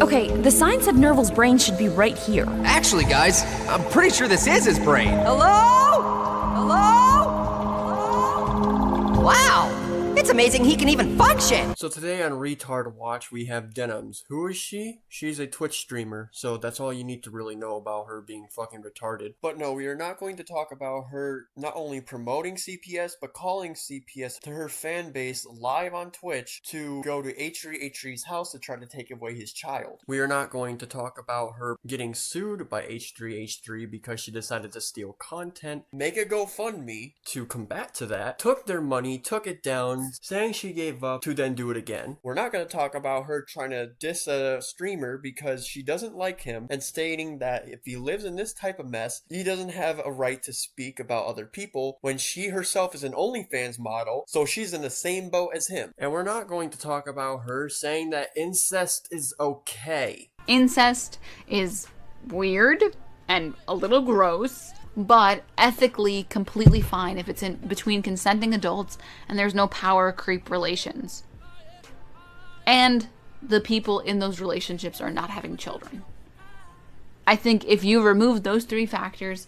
Okay, the sign said Nerval's brain should be right here. Actually, guys, I'm pretty sure this is his brain. Hello? Hello? Hello? Wow! It's amazing he can even function! So today on Retard Watch we have Denims. Who is she? She's a Twitch streamer, so that's all you need to really know about her being fucking retarded. But no, we are not going to talk about her not only promoting CPS, but calling CPS to her fan base live on Twitch to go to H3H3's house to try to take away his child. We are not going to talk about her getting sued by H3H3 because she decided to steal content, make a GoFundMe to combat to that, took their money, took it down, saying she gave up to then do it again. We're not going to talk about her trying to diss a streamer because she doesn't like him and stating that if he lives in this type of mess, he doesn't have a right to speak about other people when she herself is an OnlyFans model, so she's in the same boat as him. And we're not going to talk about her saying that incest is okay. Incest is weird and a little gross, but ethically completely fine if it's in between consenting adults and there's no power creep relations. And the people in those relationships are not having children. I think if you remove those three factors,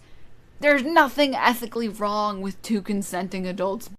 there's nothing ethically wrong with two consenting adults.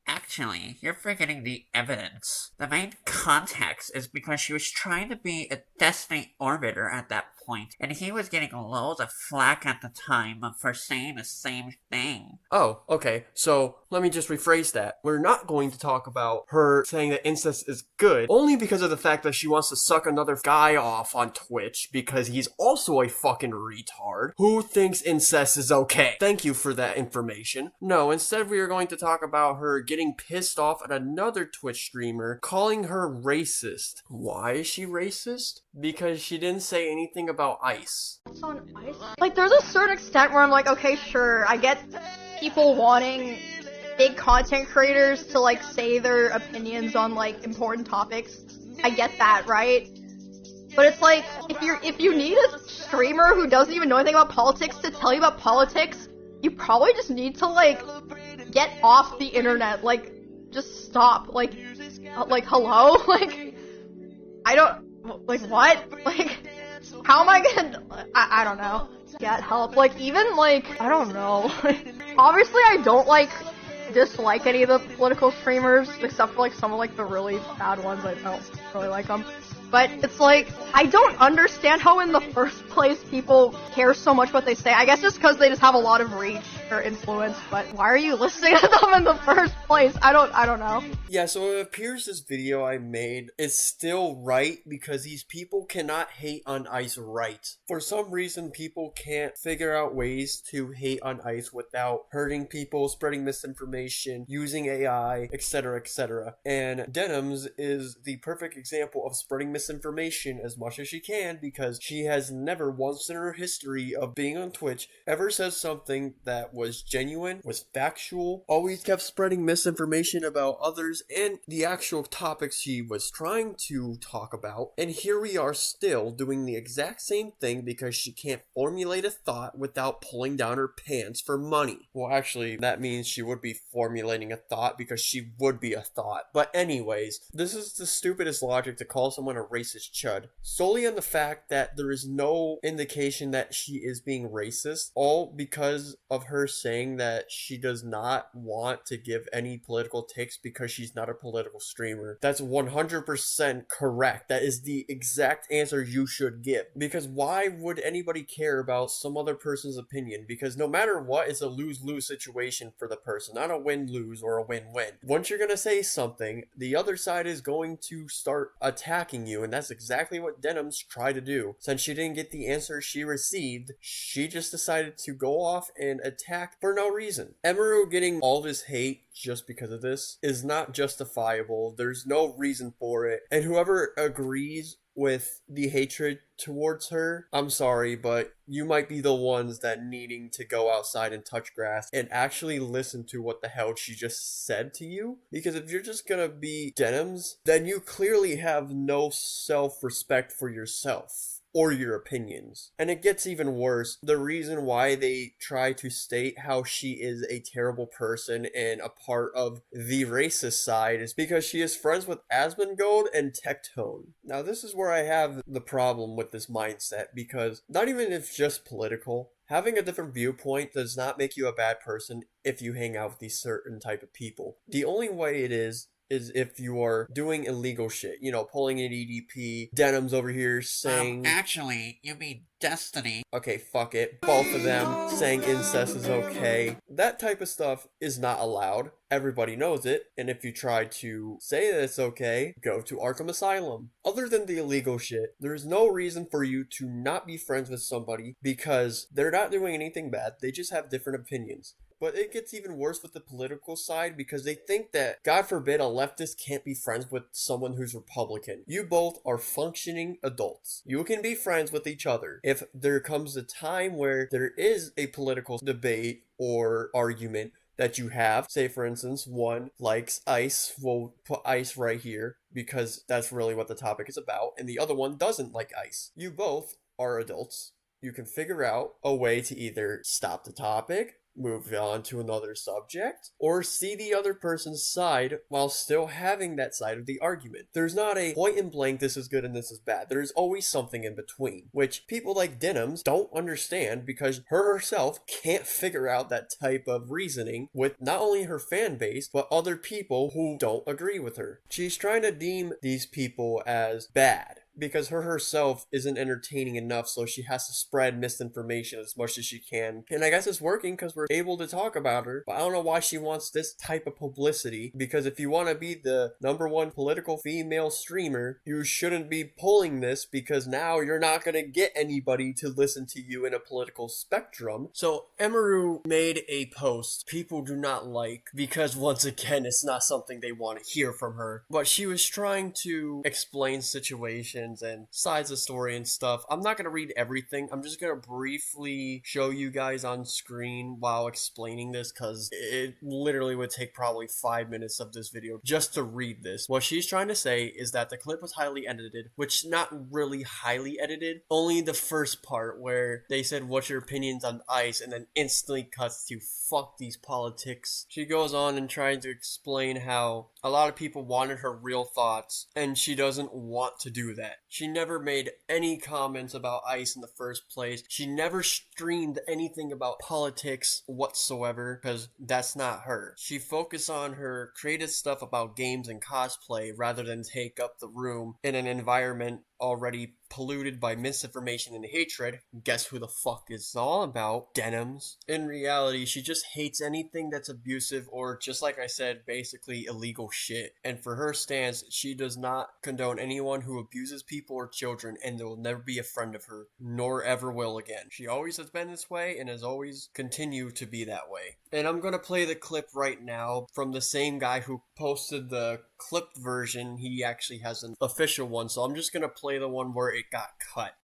Actually, you're forgetting the evidence. The main context is because she was trying to be a Destiny Orbiter at that point, and he was getting loads of flack at the time for saying the same thing. Oh, okay. So let me just rephrase that. We're not going to talk about her saying that incest is good, only because of the fact that she wants to suck another guy off on Twitch because he's also a fucking retard who thinks incest is okay. Thank you for that information. No, instead we are going to talk about her getting pissed off at another Twitch streamer, calling her racist. Why is she racist? Because she didn't say anything about ice. It's on ice? Like, there's a certain extent where I'm like, okay, sure, I get people wanting big content creators to, like, say their opinions on, like, important topics. I get that, right? But it's like, if you need a streamer who doesn't even know anything about politics to tell you about politics, you probably just need to, like, get off the internet. Like, just stop. Like, hello? Like, I don't, like, what? Like, how am I gonna, I don't know, get help? Like, even, like, I don't know. Obviously, I don't, like, dislike any of the political streamers, except for, like, some of, like, the really bad ones. I don't really like them. But it's like, I don't understand how in the first place people care so much what they say. I guess just because they just have a lot of reach or influence, but why are you listening to them in the first place? I don't know. Yeah, so it appears this video I made is still right because these people cannot hate on ice right. For some reason, people can't figure out ways to hate on ice without hurting people, spreading misinformation, using AI, etc., etc. And Denims is the perfect example of spreading misinformation as much as she can because she has never once in her history of being on Twitch ever said something that was genuine, was factual, always kept spreading misinformation about others and the actual topics she was trying to talk about. And here we are still doing the exact same thing because she can't formulate a thought without pulling down her pants for money. Well, actually, that means she would be formulating a thought because she would be a thought. But anyways, this is the stupidest logic to call someone a racist chud, solely on the fact that there is no indication that she is being racist, all because of her saying that she does not want to give any political takes because she's not a political streamer. That's 100% correct. That is the exact answer you should give. Because why would anybody care about some other person's opinion? Because no matter what, it's a lose-lose situation for the person, not a win-lose or a win-win. Once you're gonna say something, the other side is going to start attacking you, and that's exactly what Denims tried to do. Since she didn't get the answer she received, she just decided to go off and attack for no reason. Emiru getting all this hate just because of this is not justifiable. There's no reason for it. And whoever agrees with the hatred towards her, I'm sorry, but you might be the ones that needing to go outside and touch grass and actually listen to what the hell she just said to you. Because if you're just gonna be Denims, then you clearly have no self-respect for yourself. or your opinions. And it gets even worse. The reason why they try to state how she is a terrible person and a part of the racist side is because she is friends with Asmongold and Tectone. Now this is where I have the problem with this mindset, because not even if it's just political, having a different viewpoint does not make you a bad person if you hang out with these certain type of people. The only way it is if you are doing illegal shit, you know, pulling an EDP, Denims over here saying... Actually, you mean Destiny. Okay, fuck it. Both of them saying incest is okay. That type of stuff is not allowed. Everybody knows it. And if you try to say that it's okay, go to Arkham Asylum. Other than the illegal shit, there's no reason for you to not be friends with somebody because they're not doing anything bad. They just have different opinions. But it gets even worse with the political side because they think that, God forbid, a leftist can't be friends with someone who's Republican. You both are functioning adults. You can be friends with each other. If there comes a time where there is a political debate or argument that you have, say for instance, one likes ice, we'll put ice right here because that's really what the topic is about, and the other one doesn't like ice. You both are adults. You can figure out a way to either stop the topic, move on to another subject, or see the other person's side while still having that side of the argument. There's not a point in blank, this is good and this is bad. There's always something in between, which people like Denims don't understand because her herself can't figure out that type of reasoning with not only her fan base, but other people who don't agree with her. She's trying to deem these people as bad because her herself isn't entertaining enough, so she has to spread misinformation as much as she can. And I guess it's working because we're able to talk about her, but I don't know why she wants this type of publicity, because if you want to be the #1 political female streamer, you shouldn't be pulling this, because now you're not going to get anybody to listen to you in a political spectrum. So Emiru made a post people do not like, because once again, it's not something they want to hear from her. But she was trying to explain situations and sides of story and stuff. I'm not going to read everything. I'm just going to briefly show you guys on screen while explaining this, because it literally would take probably 5 minutes of this video just to read this. What she's trying to say is that the clip was highly edited, which not really highly edited, only the first part where they said what's your opinions on ICE and then instantly cuts to fuck these politics. She goes on and tries to explain how a lot of people wanted her real thoughts and she doesn't want to do that. She never made any comments about ICE in the first place. She never streamed anything about politics whatsoever, because that's not her. She focused on her creative stuff about games and cosplay rather than take up the room in an environment already polluted by misinformation and hatred. Guess who the fuck is all about? Denims. In reality, she just hates anything that's abusive or, just like I said, basically illegal shit. And for her stance, she does not condone anyone who abuses people or children, and will never be a friend of her, nor ever will again. She always has been this way and has always continued to be that way. And I'm gonna play the clip right now from the same guy who posted the clipped version. He actually has an official one, so I'm just gonna play the one where it got cut.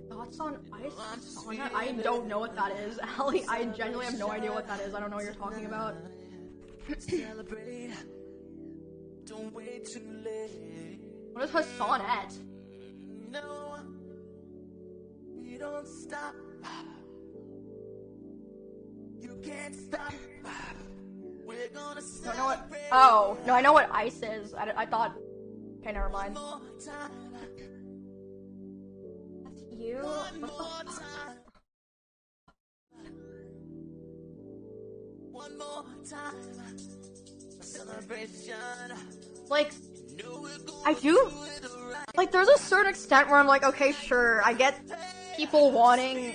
Thoughts on ice? Sauna? I don't know what that is. Allie, I genuinely have no idea what that is. I don't know what you're talking about. What is Hassanet? No, we don't stop. You can't stop. We're gonna Don't know what. Oh, no, I know what ice is. I thought. Okay, never mind. That's you? What the fuck? One more time. Celebration. Like, I do. Like, there's a certain extent where I'm like, okay, sure, I get people wanting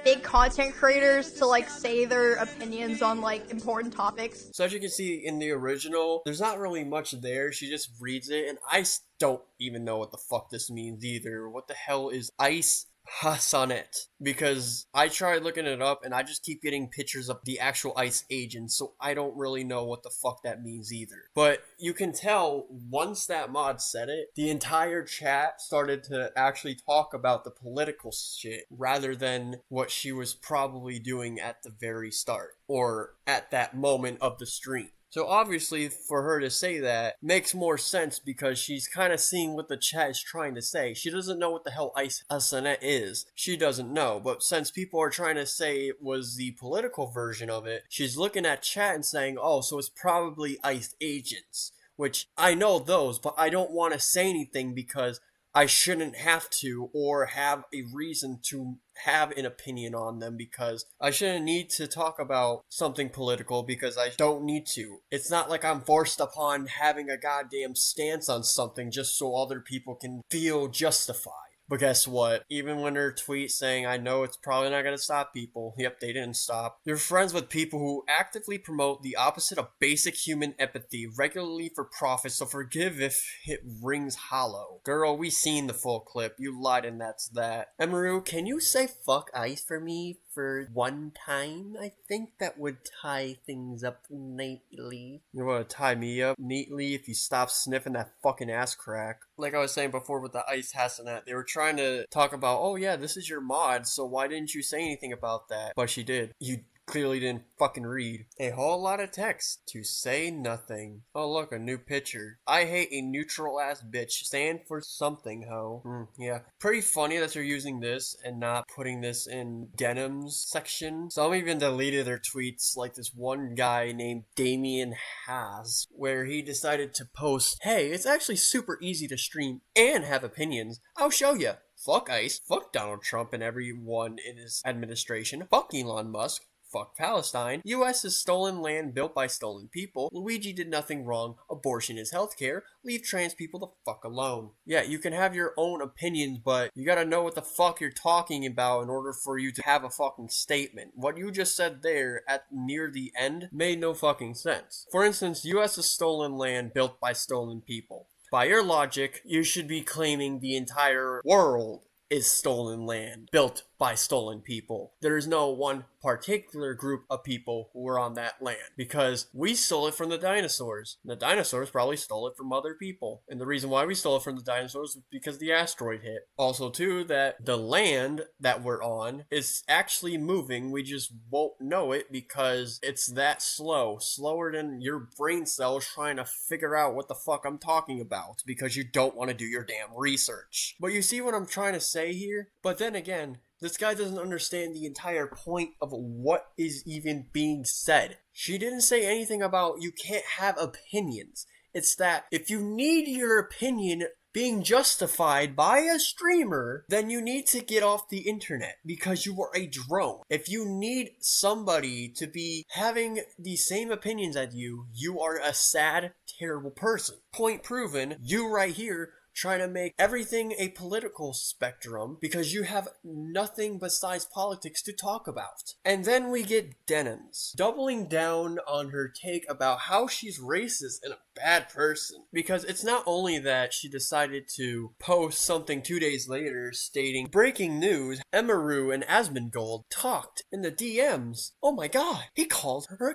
big content creators to like say their opinions on like important topics. So as you can see in the original, there's not really much there. She just reads it, and I don't even know what the fuck this means either. What the hell is Ice Hassanet? Because I tried looking it up and I just keep getting pictures of the actual ICE agents, so I don't really know what the fuck that means either. But you can tell once that mod said it, the entire chat started to actually talk about the political shit rather than what she was probably doing at the very start or at that moment of the stream. So obviously for her to say that makes more sense because she's kind of seeing what the chat is trying to say. She doesn't know what the hell ICE Hasanet is. She doesn't know. But since people are trying to say it was the political version of it, she's looking at chat and saying, oh, so it's probably ICE agents. Which I know those, but I don't want to say anything because I shouldn't have to or have a reason to have an opinion on them because I shouldn't need to talk about something political because I don't need to. It's not like I'm forced upon having a goddamn stance on something just so other people can feel justified. But guess what? Even when her tweet saying, I know it's probably not going to stop people. Yep, they didn't stop. You're friends with people who actively promote the opposite of basic human empathy regularly for profit, so forgive if it rings hollow. Girl, we seen the full clip. You lied and that's that. Emiru, can you say fuck ICE for me for one time? I think that would tie things up neatly. You want to tie me up neatly if you stop sniffing that fucking ass crack? Like I was saying before with the ICE Hasanat, they were trying to talk about, oh yeah, this is your mod, so why didn't you say anything about that? But she did. You clearly didn't fucking read. A whole lot of text to say nothing. Oh look, a new picture. I hate a neutral ass bitch. Stand for something, ho. Yeah. Pretty funny that they're using this and not putting this in Denims section. Some even deleted their tweets, like this one guy named Damien Haas, where he decided to post, hey, it's actually super easy to stream and have opinions. I'll show you. Fuck ICE. Fuck Donald Trump and everyone in his administration. Fuck Elon Musk. Fuck Palestine. US is stolen land built by stolen people. Luigi did nothing wrong. Abortion is healthcare. Leave trans people the fuck alone. Yeah, you can have your own opinions, but you gotta know what the fuck you're talking about in order for you to have a fucking statement. What you just said there at near the end made no fucking sense. For instance, US is stolen land built by stolen people. By your logic, you should be claiming the entire world is stolen land built by stolen people. There is no one particular group of people who were on that land because we stole it from the dinosaurs. The dinosaurs probably stole it from other people. And the reason why we stole it from the dinosaurs was because the asteroid hit. Also too, that the land that we're on is actually moving. We just won't know it because it's that slow. Slower than your brain cells trying to figure out what the fuck I'm talking about because you don't want to do your damn research. But you see what I'm trying to say here? But then again, this guy doesn't understand the entire point of what is even being said. She didn't say anything about you can't have opinions. It's that if you need your opinion being justified by a streamer, then you need to get off the internet because you are a drone. If you need somebody to be having the same opinions as you, you are a sad, terrible person. Point proven, you right here trying to make everything a political spectrum because you have nothing besides politics to talk about. And then we get Denims doubling down on her take about how she's racist and a bad person. Because it's not only that she decided to post something 2 days later stating, breaking news, Emiru and Asmongold talked in the DMs. Oh my god, he called her a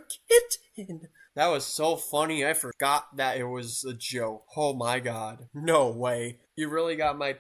kitten. That was so funny, I forgot that it was a joke. Oh my god. No way. You really got my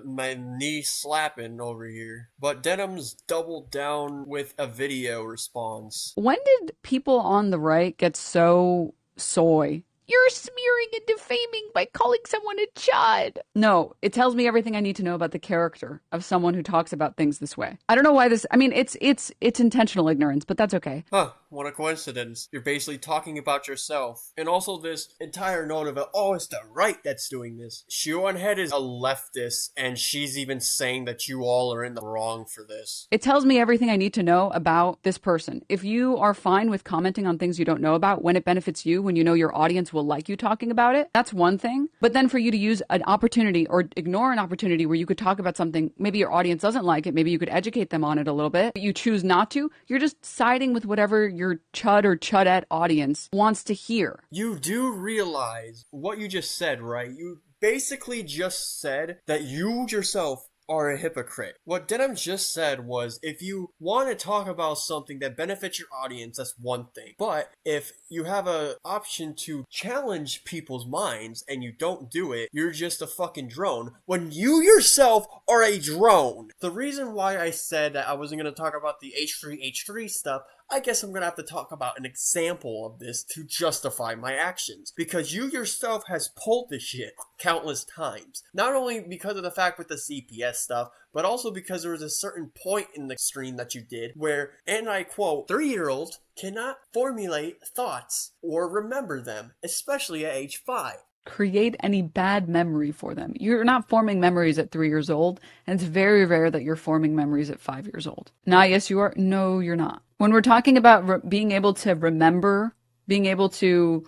my knee slapping over here. But Denims doubled down with a video response. When did people on the right get so soy? You're smearing and defaming by calling someone a chud. No, it tells me everything I need to know about the character of someone who talks about things this way. I don't know why this, I mean, it's intentional ignorance, but that's okay. Huh, what a coincidence. You're basically talking about yourself. And also this entire note of it, oh, it's the right that's doing this. Shuanhead is a leftist, and she's even saying that you all are in the wrong for this. It tells me everything I need to know about this person. If you are fine with commenting on things you don't know about when it benefits you, when you know your audience will like you talking about it, that's one thing. But then for you to use an opportunity or ignore an opportunity where you could talk about something, maybe your audience doesn't like it, maybe you could educate them on it a little bit, but you choose not to, you're just siding with whatever your chud or chudette audience wants to hear. You do realize what you just said, right? You basically just said that you yourself are a hypocrite. What Denim just said was, if you want to talk about something that benefits your audience, that's one thing. But if you have an option to challenge people's minds and you don't do it, you're just a fucking drone when you yourself are a drone. The reason why I said that I wasn't going to talk about the H3 stuff, I guess I'm gonna have to talk about an example of this to justify my actions, because you yourself has pulled this shit countless times. Not only because of the fact with the CPS stuff, but also because there was a certain point in the stream that you did where, and I quote, 3-year-olds cannot formulate thoughts or remember them, especially at age 5. Create any bad memory for them. You're not forming memories at 3 years old, and it's very rare that you're forming memories at 5 years old. Now, yes, you are. No, you're not. When we're talking about being able to remember, being able to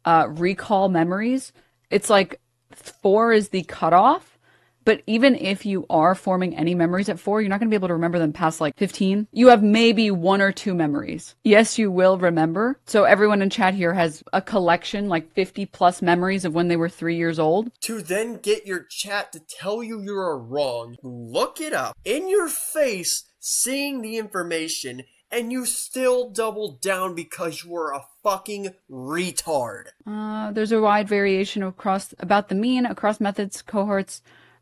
recall memories, it's like 4 is the cutoff. But even if you are forming any memories at 4, you're not going to be able to remember them past like 15. You have maybe 1 or 2 memories. Yes, you will remember. So everyone in chat here has a collection, like 50 plus memories of when they were 3 years old. To then get your chat to tell you you're wrong, look it up in your face, seeing the information, and you still double down because you are a fucking retard. There's a wide variation about the mean across methods, cohorts.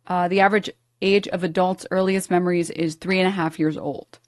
The average age of adults' earliest memories is 3.5 years old.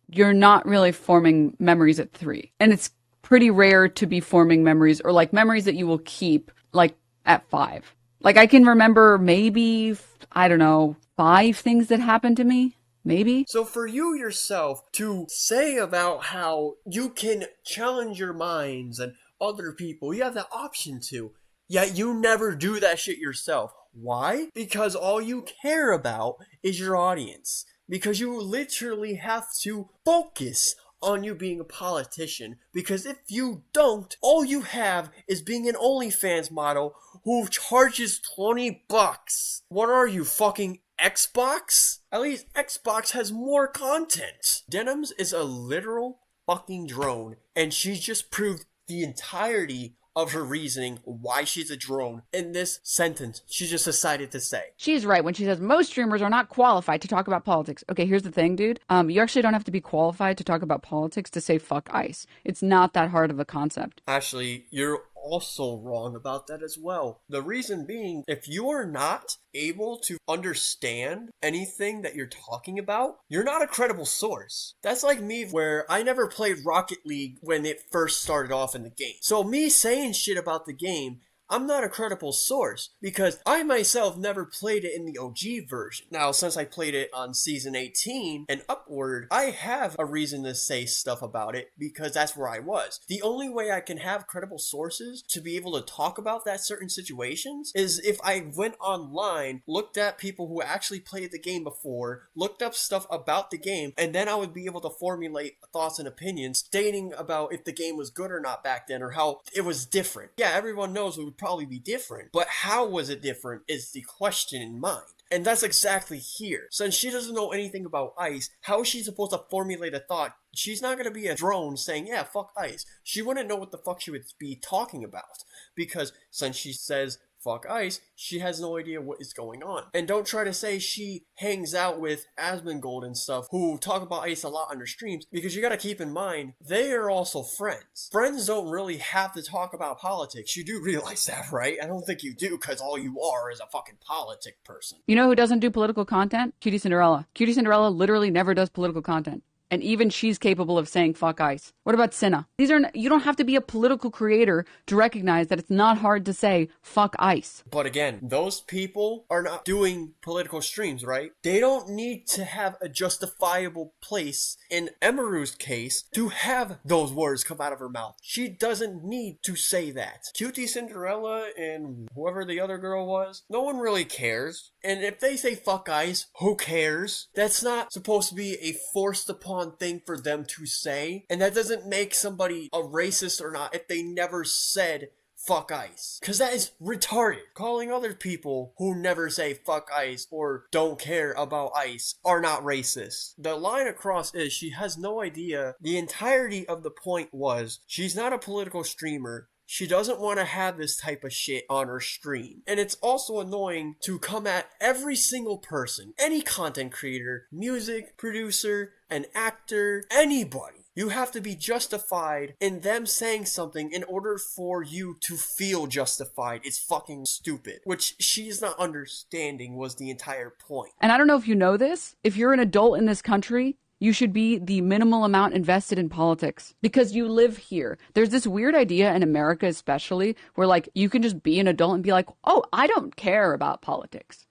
You're not really forming memories at 3. And it's pretty rare to be forming memories or like memories that you will keep like at 5. Like I can remember maybe, I don't know, 5 things that happened to me. Maybe. So for you yourself to say about how you can challenge your minds and other people, you have the option to, yet you never do that shit yourself. Why? Because all you care about is your audience. Because you literally have to focus on you being a politician. Because if you don't, all you have is being an OnlyFans model who charges $20. What are you, fucking Xbox? At least Xbox has more content. Denims is a literal fucking drone, and she's just proved the entirety of her reasoning why she's a drone in this sentence she just decided to say. She's right when she says most streamers are not qualified to talk about politics. Okay, here's the thing, dude. You actually don't have to be qualified to talk about politics to say fuck ICE. It's not that hard of a concept. Actually, you're also wrong about that as well. The reason being, if you are not able to understand anything that you're talking about, you're not a credible source. That's like me where I never played Rocket League when it first started off in the game. So me saying shit about the game, I'm not a credible source because I myself never played it in the OG version. Now, since I played it on Season 18 and upward, I have a reason to say stuff about it because that's where I was. The only way I can have credible sources to be able to talk about that certain situations is if I went online, looked at people who actually played the game before, looked up stuff about the game, and then I would be able to formulate thoughts and opinions stating about if the game was good or not back then or how it was different. Yeah, everyone knows it would probably be different, but how was it different is the question in mind. And that's exactly here. Since she doesn't know anything about ICE, how is she supposed to formulate a thought? She's not going to be a drone saying, yeah, fuck ICE. She wouldn't know what the fuck she would be talking about. Because since she says fuck ICE, she has no idea what is going on. And don't try to say she hangs out with Asmongold and stuff who talk about ICE a lot on their streams, because you gotta keep in mind, they are also friends. Friends don't really have to talk about politics. You do realize that, right? I don't think you do, because all you are is a fucking politic person. You know who doesn't do political content? Cutie Cinderella. Cutie Cinderella literally never does political content. And even she's capable of saying fuck ICE. What about Cinna? You don't have to be a political creator to recognize that it's not hard to say fuck ICE. But again, those people are not doing political streams, right? They don't need to have a justifiable place, in Emiru's case, to have those words come out of her mouth. She doesn't need to say that. Cutie Cinderella and whoever the other girl was, no one really cares. And if they say fuck ICE, who cares? That's not supposed to be a forced upon thing for them to say, and that doesn't make somebody a racist or not if they never said fuck ICE, because that is retarded. Calling other people who never say fuck ICE or don't care about ICE are not racist. The line across is she has no idea. The entirety of the point was she's not a political streamer. She doesn't want to have this type of shit on her stream. And it's also annoying to come at every single person, any content creator, music producer, an actor, anybody. You have to be justified in them saying something in order for you to feel justified. It's fucking stupid. Which she's not understanding was the entire point. And I don't know if you know this. If you're an adult in this country, you should be the minimal amount invested in politics because you live here. There's this weird idea in America, especially, where like you can just be an adult and be like, oh, I don't care about politics.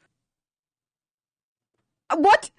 What?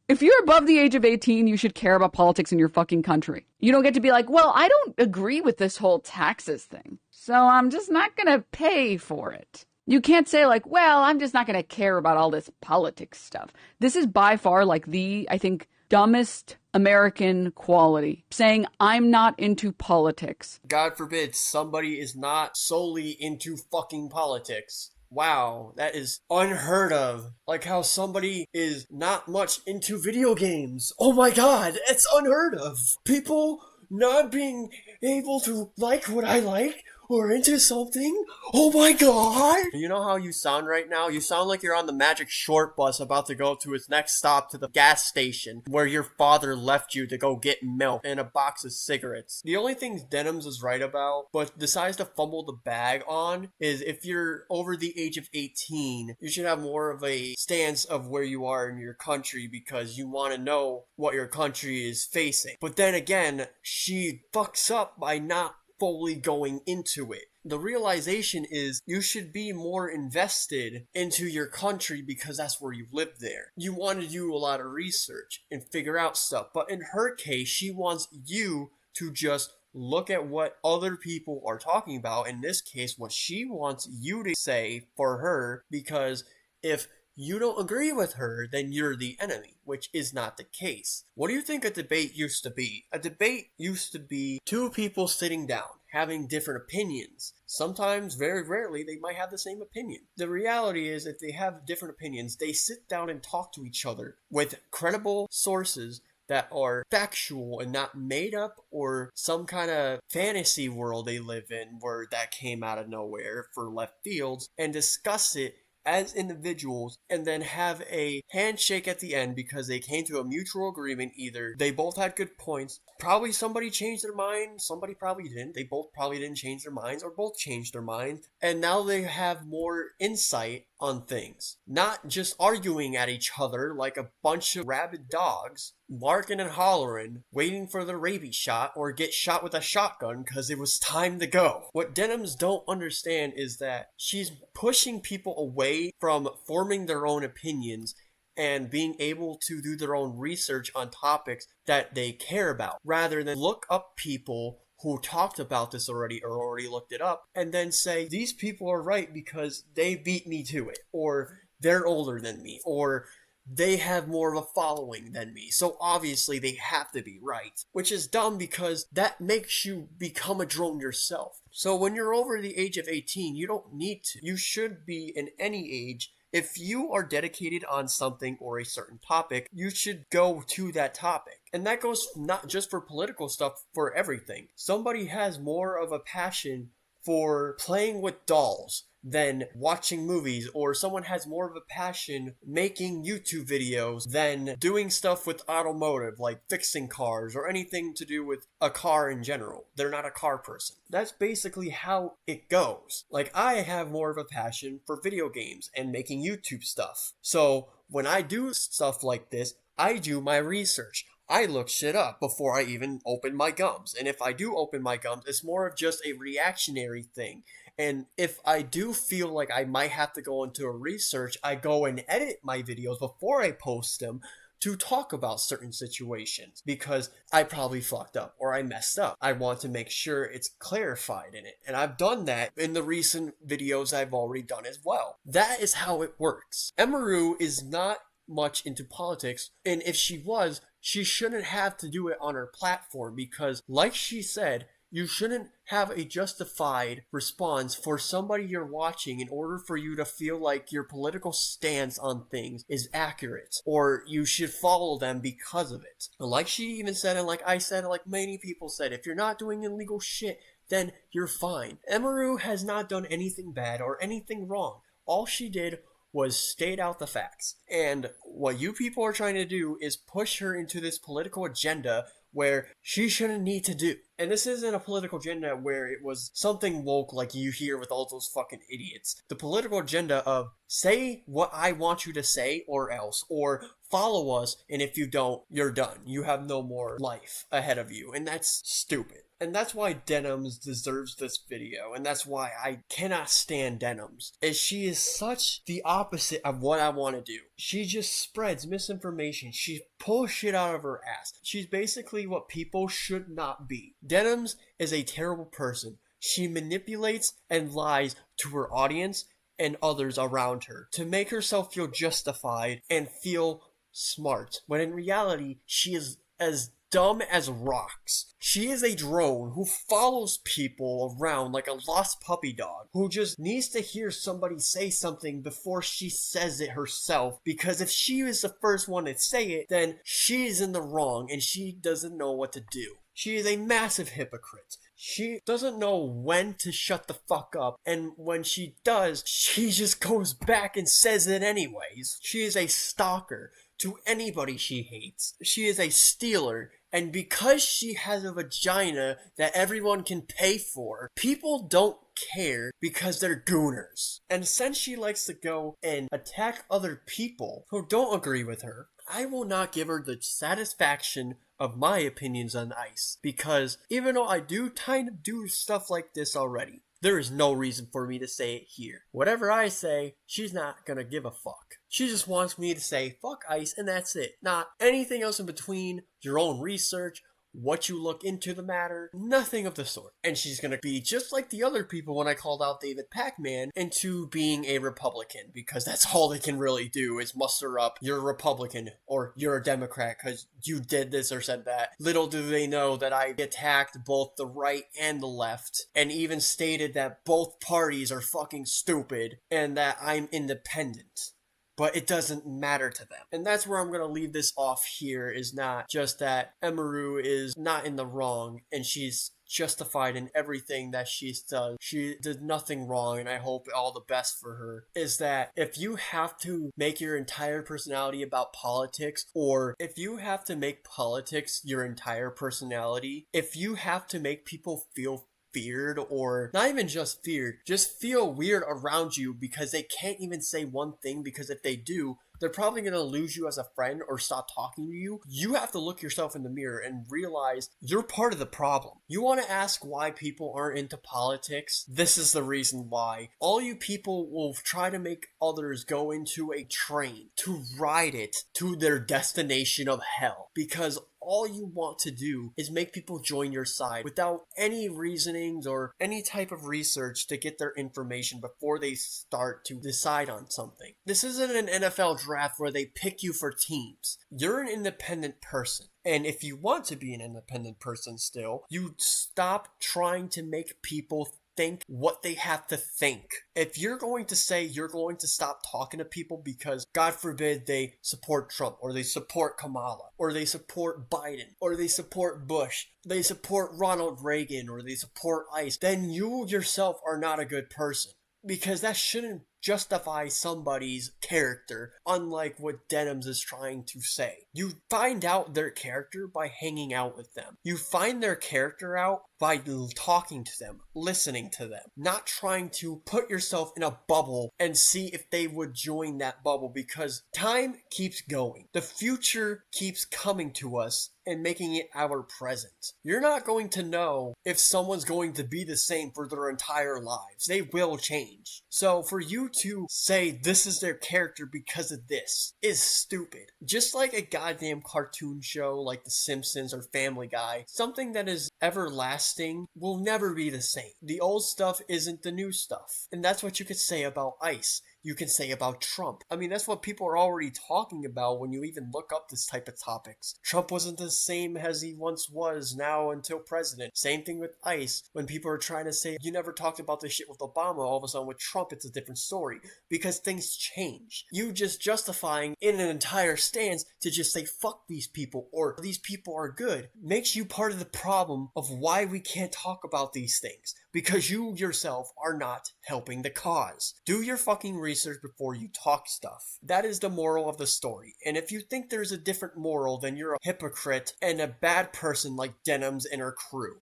If you're above the age of 18, you should care about politics in your fucking country. You don't get to be like, well, I don't agree with this whole taxes thing, so I'm just not gonna pay for it. You can't say like, well, I'm just not gonna care about all this politics stuff. This is by far like the, I think, dumbest American quality. Saying I'm not into politics. God forbid somebody is not solely into fucking politics. Wow, that is unheard of. Like how somebody is not much into video games. Oh my god, it's unheard of. People not being able to like what I like or into something. Oh my god. You know how you sound right now? You sound like you're on the Magic Short bus about to go to its next stop to the gas station where your father left you to go get milk and a box of cigarettes. The only thing Denims is right about, but decides to fumble the bag on, is if you're over the age of 18, you should have more of a stance of where you are in your country because you want to know what your country is facing. But then again, she fucks up by not fully going into it. The realization is you should be more invested into your country because that's where you live there. You want to do a lot of research and figure out stuff, but in her case, she wants you to just look at what other people are talking about. In this case, what she wants you to say for her, because if you don't agree with her, then you're the enemy, which is not the case. What do you think a debate used to be? A debate used to be two people sitting down, having different opinions. Sometimes, very rarely, they might have the same opinion. The reality is, if they have different opinions, they sit down and talk to each other with credible sources that are factual and not made up or some kind of fantasy world they live in where that came out of nowhere for left fields, and discuss it as individuals and then have a handshake at the end because they came to a mutual agreement. Either they both had good points, probably somebody changed their mind, somebody probably didn't, they both probably didn't change their minds, or both changed their minds, and now they have more insight on things, not just arguing at each other like a bunch of rabid dogs, barking and hollering, waiting for the rabies shot or get shot with a shotgun because it was time to go. What Denims don't understand is that she's pushing people away from forming their own opinions and being able to do their own research on topics that they care about, rather than look up people who talked about this already or already looked it up and then say, these people are right because they beat me to it, or they're older than me, or they have more of a following than me, so obviously they have to be right. Which is dumb because that makes you become a drone yourself. So when you're over the age of 18, you don't need to. You should be in any age. If you are dedicated on something or a certain topic, you should go to that topic. And that goes not just for political stuff, for everything. Somebody has more of a passion for playing with dolls than watching movies, or someone has more of a passion making YouTube videos than doing stuff with automotive, like fixing cars or anything to do with a car in general. They're not a car person. That's basically how it goes. Like, I have more of a passion for video games and making YouTube stuff. So when I do stuff like this, I do my research. I look shit up before I even open my gums. And if I do open my gums, it's more of just a reactionary thing. And if I do feel like I might have to go into a research, I go and edit my videos before I post them to talk about certain situations because I probably fucked up or I messed up. I want to make sure it's clarified in it. And I've done that in the recent videos I've already done as well. That is how it works. Emiru is not much into politics, and if she was, she shouldn't have to do it on her platform because, like she said, you shouldn't have a justified response for somebody you're watching in order for you to feel like your political stance on things is accurate, or you should follow them because of it. And like she even said, and like I said, like many people said, if you're not doing illegal shit, then you're fine. Emiru has not done anything bad or anything wrong. All she did was state out the facts. And what you people are trying to do is push her into this political agenda where she shouldn't need to do. And this isn't a political agenda where it was something woke like you hear with all those fucking idiots. The political agenda of say what I want you to say or else, or follow us, and if you don't, you're done. You have no more life ahead of you, and that's stupid. And that's why Denims deserves this video, and that's why I cannot stand Denims, is she is such the opposite of what I want to do. She just spreads misinformation. She pulls shit out of her ass. She's basically what people should not be. Denims is a terrible person. She manipulates and lies to her audience and others around her to make herself feel justified and feel smart, when in reality, she is as dumb as rocks. She is a drone who follows people around like a lost puppy dog, who just needs to hear somebody say something before she says it herself, because if she is the first one to say it, then she's in the wrong and she doesn't know what to do. She is a massive hypocrite. She doesn't know when to shut the fuck up, and when she does, she just goes back and says it anyways. She is a stalker to anybody she hates. She is a stealer, and because she has a vagina that everyone can pay for, people don't care because they're gooners. And since she likes to go and attack other people who don't agree with her, I will not give her the satisfaction of my opinions on ice, because even though I do kind of do stuff like this already, there is no reason for me to say it here. Whatever I say, she's not gonna give a fuck. She just wants me to say fuck ice and that's it. Not anything else in between, your own research, what you look into the matter, nothing of the sort. And she's gonna be just like the other people when I called out David Pacman into being a Republican, because that's all they can really do is muster up you're a Republican or you're a Democrat because you did this or said that. Little do they know that I attacked both the right and the left, and even stated that both parties are fucking stupid and that I'm independent. But it doesn't matter to them. And that's where I'm going to leave this off here, is not just that Emiru is not in the wrong and she's justified in everything that she does. She did nothing wrong, and I hope all the best for her. Is that if you have to make your entire personality about politics, or if you have to make politics your entire personality, if you have to make people feel feared, or not even just feared, just feel weird around you because they can't even say one thing, because if they do, they're probably going to lose you as a friend or stop talking to you. You have to look yourself in the mirror and realize you're part of the problem. You want to ask why people aren't into politics? This is the reason why. All you people will try to make others go into a train to ride it to their destination of hell, because all you want to do is make people join your side without any reasonings or any type of research to get their information before they start to decide on something. This isn't an NFL draft where they pick you for teams. You're an independent person. And if you want to be an independent person still, you stop trying to make people think what they have to think. If you're going to say you're going to stop talking to people because, God forbid, they support Trump, or they support Kamala, or they support Biden, or they support Bush, they support Ronald Reagan, or they support ICE, then you yourself are not a good person. Because that shouldn't justify somebody's character, unlike what Denims is trying to say. You find out their character by hanging out with them. You find their character out by talking to them, listening to them, not trying to put yourself in a bubble and see if they would join that bubble, because time keeps going. The future keeps coming to us and making it our present. You're not going to know if someone's going to be the same for their entire lives. They will change. So for you to say this is their character because of this is stupid. Just like a goddamn cartoon show like The Simpsons or Family Guy, something that is everlasting will never be the same. The old stuff isn't the new stuff. And that's what you could say about ICE. You can say about Trump. I mean, that's what people are already talking about when you even look up this type of topics. Trump wasn't the same as he once was now until president. Same thing with ICE. When people are trying to say, you never talked about this shit with Obama, all of a sudden with Trump it's a different story. Because things change. You just justifying in an entire stance to just say, fuck these people, or these people are good, makes you part of the problem of why we can't talk about these things. Because you yourself are not helping the cause. Do your fucking research. research before you talk stuff. That is the moral of the story. And if you think there's a different moral, then you're a hypocrite and a bad person like Denims and her crew.